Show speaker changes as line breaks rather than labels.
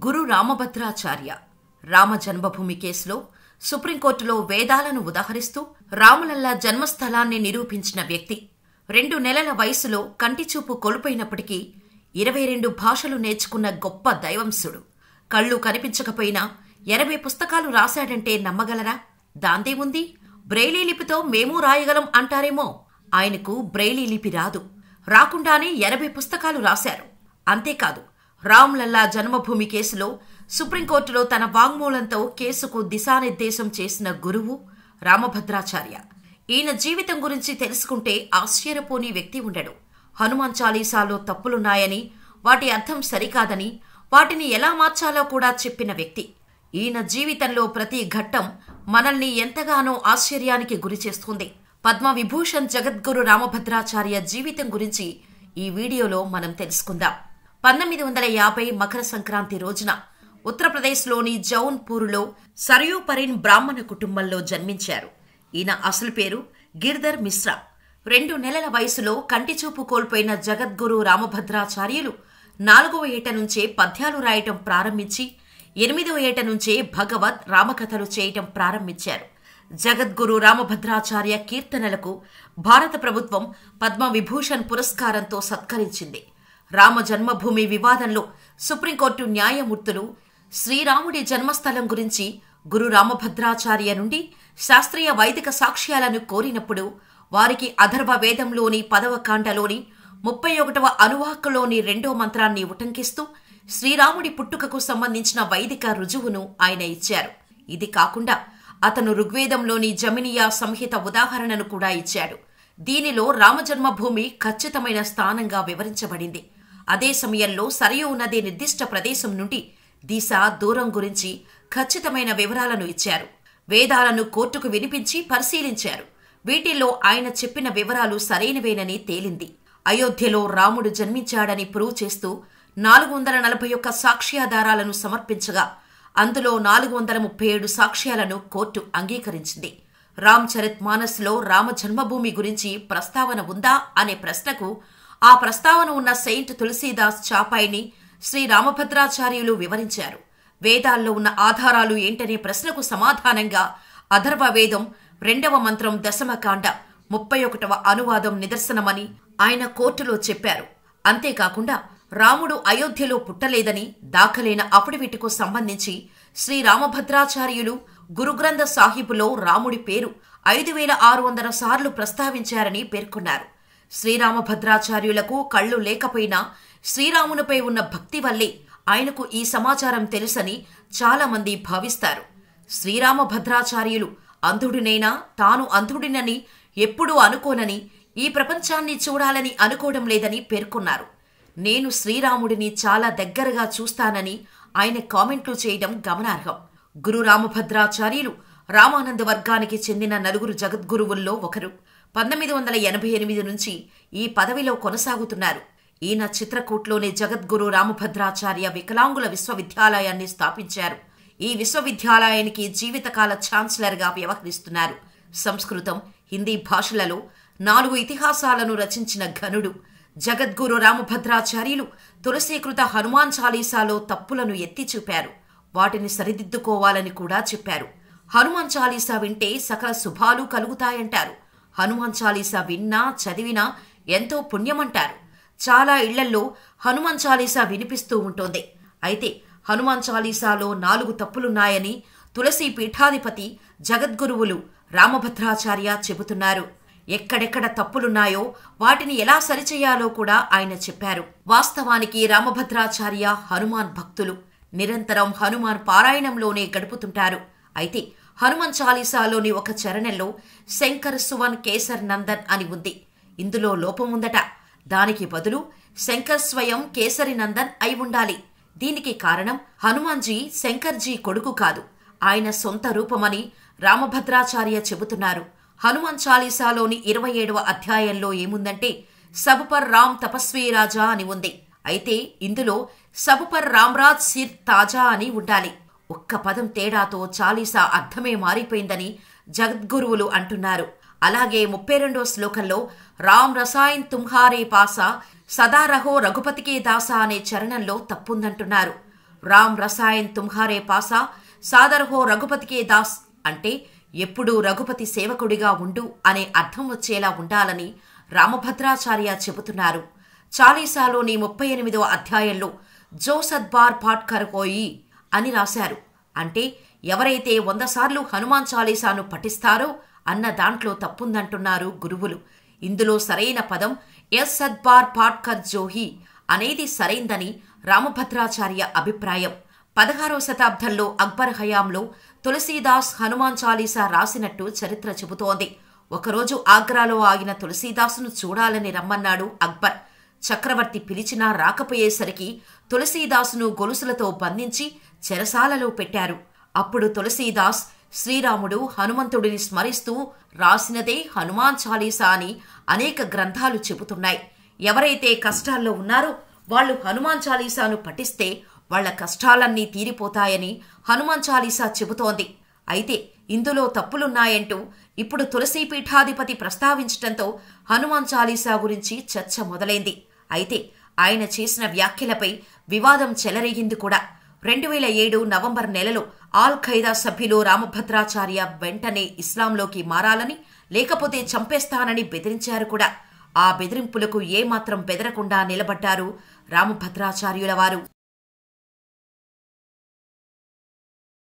గురు రామభద్రాచార్య రామ జన్మభూమి కేసులో సుప్రీంకోర్టులో వేదాలను ఉదహరిస్తూ రాములల్లా జన్మస్థలాన్ని నిరూపించిన వ్యక్తి. 2 నెలల వయసులో కంటిచూపు కోల్పోయినప్పటికీ 22 భాషలు నేర్చుకున్న గొప్ప దైవంసుడు. కళ్ళు కనిపించకపోయినా 80 పుస్తకాలు రాశాడంటే నమ్మగలరా? దాందేముంది, బ్రెయిలీ లిపితో మేము రాయగలం అంటారేమో. ఆయనకు బ్రెయిలీ లిపి రాదు. రాకుండానే 80 పుస్తకాలు రాశారు. అంతేకాదు, రాములల్లా జన్మభూమి కేసులో సుప్రీంకోర్టులో తన వాంగ్మూలంతో కేసుకు దిశానిర్దేశం చేసిన గురువు రామభద్రాచార్య. ఈయన జీవితం గురించి తెలుసుకుంటే ఆశ్చర్యపోని వ్యక్తి ఉండడు. హనుమాన్ చాలీసాలో తప్పులున్నాయని, వాటి అర్థం సరికాదని, వాటిని ఎలా మార్చాలో కూడా చెప్పిన వ్యక్తి. ఈయన జీవితంలో ప్రతి ఘట్టం మనల్ని ఎంతగానో ఆశ్చర్యానికి గురిచేస్తుంది. పద్మవిభూషణ్ జగద్గురు రామభద్రాచార్య జీవితం గురించి ఈ వీడియోలో మనం తెలుసుకుందాం. 1950 మకర సంక్రాంతి రోజున ఉత్తరప్రదేశ్లోని జౌన్పూర్లో సరయూ పరీన్ బ్రాహ్మణ కుటుంబంలో జన్మించారు. ఈయన అసలు పేరు గిర్ధర్ మిశ్రా. 2 నెలల వయసులో కంటిచూపు కోల్పోయిన జగద్గురు రామభద్రాచార్యులు 4వ ఏట నుంచే పద్యాలు రాయటం ప్రారంభించి 8వ ఏట నుంచే భగవద్ రామకథలు చేయటం ప్రారంభించారు. జగద్గురు రామభద్రాచార్య కీర్తనలకు భారత ప్రభుత్వం పద్మవిభూషణ్ పురస్కారంతో సత్కరించింది. రామ జన్మభూమి వివాదంలో సుప్రీంకోర్టు న్యాయమూర్తులు శ్రీరాముడి జన్మస్థలం గురించి గురు రామభద్రాచార్య నుండి శాస్త్రీయ వైదిక సాక్ష్యాలను కోరినప్పుడు వారికి అథర్వ వేదంలోని 10వ కాండలోని 31వ అనువాకలోని 2వ మంత్రాన్ని ఉటంకిస్తూ శ్రీరాముడి పుట్టుకకు సంబంధించిన వైదిక రుజువును ఆయన ఇచ్చారు. ఇది కాకుండా అతను ఋగ్వేదంలోని జమినియా సంహిత ఉదాహరణను కూడా ఇచ్చాడు. దీనిలో రామజన్మభూమి ఖచ్చితమైన స్థానంగా వివరించబడింది. అదే సమయంలో సరయూ నది నిర్దిష్ట ప్రదేశం నుండి దిశ, దూరం గురించి ఖచ్చితమైన వివరాలను ఇచ్చారు. వేదాలను కోర్టుకు వినిపించి పరిశీలించారు. వీటిల్లో ఆయన చెప్పిన వివరాలు సరైనవేనని తేలింది. అయోధ్యలో రాముడు జన్మించాడని ప్రూవ్ చేస్తూ 441 సాక్ష్యాధారాలను సమర్పించగా అందులో 437 సాక్ష్యాలను కోర్టు అంగీకరించింది. రామ్ చరిత్ మానస్లో రామ జన్మభూమి గురించి ప్రస్తావన ఉందా అనే ప్రశ్నకు ఆ ప్రస్తావన ఉన్న సెయింట్ తులసీదాస్ చాపాయిని శ్రీ రామభద్రాచార్యులు వివరించారు. వేదాల్లో ఉన్న ఆధారాలు ఏంటనే ప్రశ్నకు సమాధానంగా అథర్వ వేదం 2వ మంత్రం 10వ కాండ 31వ అనువాదం నిదర్శనమని ఆయన కోర్టులో చెప్పారు. అంతేకాకుండా రాముడు అయోధ్యలో పుట్టలేదని దాఖలైన అఫిడవిట్కు సంబంధించి శ్రీ రామభద్రాచార్యులు గురుగ్రంథ సాహిబులో రాముడి పేరు 5600 సార్లు ప్రస్తావించారని పేర్కొన్నారు. శ్రీరామభద్రాచార్యులకు కళ్ళు లేకపోయినా శ్రీరామునిపై ఉన్న భక్తి వల్లే ఆయనకు ఈ సమాచారం తెలుసని చాలామంది భావిస్తారు. శ్రీరామభద్రాచార్యులు అంధుడినైనా తాను అంధుడినని ఎప్పుడూ అనుకోనని, ఈ ప్రపంచాన్ని చూడాలని అనుకోవడం లేదని పేర్కొన్నారు. నేను శ్రీరాముడిని చాలా దగ్గరగా చూస్తానని ఆయన కామెంట్లు చేయడం గమనార్హం. గురు రామభద్రాచార్యులు రామానంద వర్గానికి చెందిన 4 జగద్గురువుల్లో ఒకరు. 1988 నుంచి ఈ పదవిలో కొనసాగుతున్నారు. ఈయన చిత్రకూట్లోని జగద్గురు రామభద్రాచార్య వికలాంగుల విశ్వవిద్యాలయాన్ని స్థాపించారు. ఈ విశ్వవిద్యాలయానికి జీవితకాల ఛాన్సలర్గా వ్యవహరిస్తున్నారు. సంస్కృతం, హిందీ భాషలలో 4 ఇతిహాసాలను రచించిన ఘనుడు జగద్గురు రామభద్రాచార్యులు తులసీకృత హనుమాన్ చాలీసాలో తప్పులను ఎత్తి చూపారు. వాటిని సరిదిద్దుకోవాలని కూడా చెప్పారు. హనుమాన్ చాలీసా వింటే సకల శుభాలు కలుగుతాయంటారు. హనుమాన్ చాలీసా విన్నా, చదివినా ఎంతో పుణ్యమంటారు. చాలా ఇళ్లల్లో హనుమాన్ చాలీసా వినిపిస్తూ ఉంటుంది. అయితే హనుమాన్ చాలీసాలో 4 తప్పులున్నాయని తులసి పీఠాధిపతి జగద్గురువులు రామభద్రాచార్య చెబుతున్నారు. ఎక్కడెక్కడ తప్పులున్నాయో వాటిని ఎలా సరిచేయాలో కూడా ఆయన చెప్పారు. వాస్తవానికి రామభద్రాచార్య హనుమాన్ భక్తులు. నిరంతరం హనుమాన్ పారాయణంలోనే గడుపుతుంటారు. అయితే హనుమాన్ చాలీసాలోని ఒక చరణంలో శంకర్ సువన్ కేసర్ నందన్ అని ఉంది. ఇందులో లోపం ఉందట. దానికి బదులు శంకర్ స్వయం కేసరి నందన్ అయి ఉండాలి. దీనికి కారణం హనుమాన్జీ శంకర్జీ కొడుకు కాదు, ఆయన సొంత రూపమని రామభద్రాచార్య చెబుతున్నారు. హనుమాన్ చాలీసాలోని 27వ అధ్యాయంలో ఏముందంటే సబ్ పర్ రామ్ తపస్వీ రాజా అని ఉంది. అయితే ఇందులో సబ్ పర్ రామ్రాజ్ సిర్ తాజా అని ఉండాలి. ఒక్క పదం తేడాతో చాలీసా అర్థమే మారిపోయిందని జగద్గురువులు అంటున్నారు. అలాగే 32వ శ్లోకంలో రామ్ రసాయన్ తుమ్హారే పాసా సదా రహో రఘుపతికే దాసా అనే చరణంలో తప్పుందంటున్నారు. రామ్ రసాయన్ తుమ్హారే పాసా సాదర్ హో రఘుపతికే దాస్ అంటే ఎప్పుడూ రఘుపతి సేవకుడిగా ఉండు అనే అర్థం వచ్చేలా ఉండాలని రామభద్రాచార్య చెబుతున్నారు. చాలీసాలోని 38వ అధ్యాయంలో జో సద్బార్ పాఠ్ కర్ కోయి అని రాశారు. అంటే ఎవరైతే 100 సార్లు హనుమాన్ చాలీసాను పఠిస్తారో అన్న దాంట్లో తప్పుందంటున్నారు గురువులు. ఇందులో సరైన పదం ఎస్ సద్బార్ పాఠ్ కర్ జోహి అనేది సరైందని రామభద్రాచార్య అభిప్రాయం. 16వ శతాబ్దంలో అక్బర్ హయాంలో తులసీదాస్ హనుమాన్ చాలీసా రాసినట్టు చరిత్ర చెబుతోంది. ఒకరోజు ఆగ్రాలో ఆగిన తులసీదాసును చూడాలని రమ్మన్నాడు అక్బర్. చక్రవర్తి పిలిచినా రాకపోయేసరికి తులసీదాసును గొలుసులతో బంధించి చెరసాలలో పెట్టారు. అప్పుడు తులసీదాస్ శ్రీరాముడు హనుమంతుడిని స్మరిస్తూ రాసినదే హనుమాన్ చాలీసా అని అనేక గ్రంథాలు చెబుతున్నాయి. ఎవరైతే కష్టాల్లో ఉన్నారో వాళ్లు హనుమాన్ చాలీసాను పఠిస్తే వాళ్ల కష్టాలన్నీ తీరిపోతాయని హనుమాన్ చాలీసా చెబుతోంది. అయితే ఇందులో తప్పులున్నాయంటూ ఇప్పుడు తులసీపీఠాధిపతి ప్రస్తావించటంతో హనుమాన్ చాలీసా గురించి చర్చ మొదలైంది. అయితే ఆయన చేసిన వ్యాఖ్యలపై వివాదం చెలరేగింది కూడా. 2007 నవంబర్ నెలలో ఆల్ ఖైదా సభ్యులు రామభద్రాచార్య వెంటనే ఇస్లాంలోకి మారాలని లేకపోతే చంపేస్తానని బెదిరించారు కూడా. ఆ బెదిరింపులకు ఏమాత్రం బెదరకుండా నిలబడ్డారు రామభద్రాచార్యుల వారు.